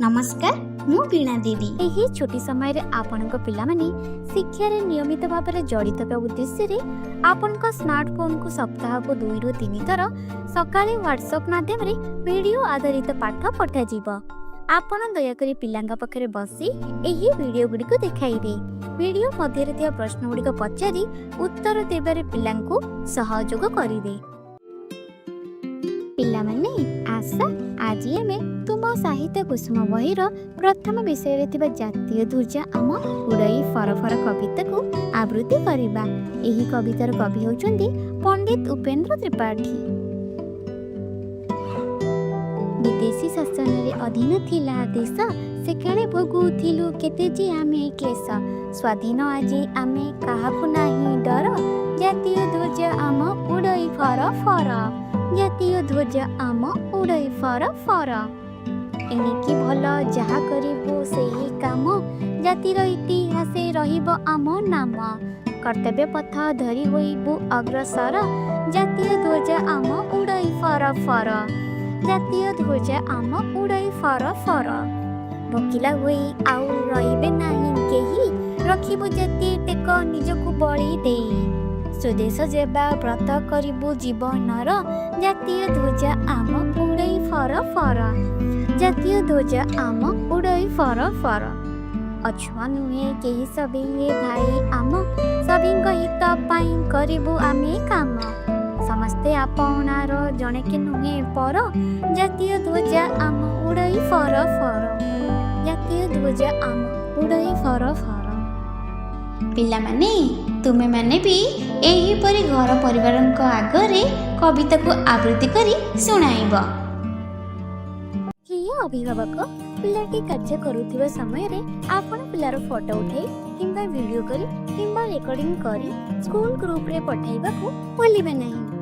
नमस्कार मु वीणा दीदी। यही छोटी समय रे आपनक पिलामाने शिक्षा रे नियमित भाव में जड़ित हेबा उद्देश्य रे आपनक स्मार्टफोन को सप्ताह को 2 रु 3 थर सकाळे व्हाट्सएप माध्यम रे वीडियो आधारित पाठ पठा जीव। आपण दयाकरी पिलांगा पाखरे बसी एही वीडियो गुडी को देखाइबे। वीडियो मध्य रे थिया प्रश्न गुडी को पचारी उत्तर देबारे पिलांको सहयोग करिबे। पिलामाने आशा आज आमे तुम साहित्य कुसुम बहिर प्रथम विषय रे थिबा जातीय ध्वजा आम उड़ई फरफर कविता को आवृत्ति करिबा। एही कवितार कवि होउचंदी पंडित उपेंद्र त्रिपाठी। विदेशी शासन रे अधीन थिला देश सेकाळे भोगुथिलु केते जे आमे क्लेश। स्वाधीन आजे आमे काहाकु नाही डर जातीय ध्वजा आम उड़ई फरफर। जातीय ध्वजा आम उड़ई फरफर। एणिकी भल जहा करिबो सेही काम जातिर इतिहासे रहिबो आम नाम। कर्तव्य पथ धरी होइबो अग्रसर जातीय ध्वजा आम उड़ई फरफर। जातीय ध्वजा आम उड़ई फरफर। भोकिला होई आउ रहिबे नाही केही रखिबो जातीय टेक निजकु बळी देई। स्वदेश जेबा व्रत करिबो जीवनर जातीय ध्वजा आम उड़ई फरफर। जातीय ध्वजा आम उड़ई फरफर। अछुआ नुहे केही सबे भाई आम सभिंक हित पाई करिबो आमे काम। समस्ते आपनार जणे के नुहे पर जातीय ध्वजा आम उड़ई फरफर। जातीय ध्वजा आम उड़ई फरफर। पिला माने तुमे माने भी एही परी घर परिवारनक आगरे कविता को आवृत्ति करी सुनाइब। किए अभिभावक पिलाटी कार्य करुथिबा समय रे आपण पिलार फोटो उठे किंबा वीडियो करी किंबा रेकॉर्डिंग करी स्कूल ग्रुप रे पठाइबा को भूलिबे नहीं।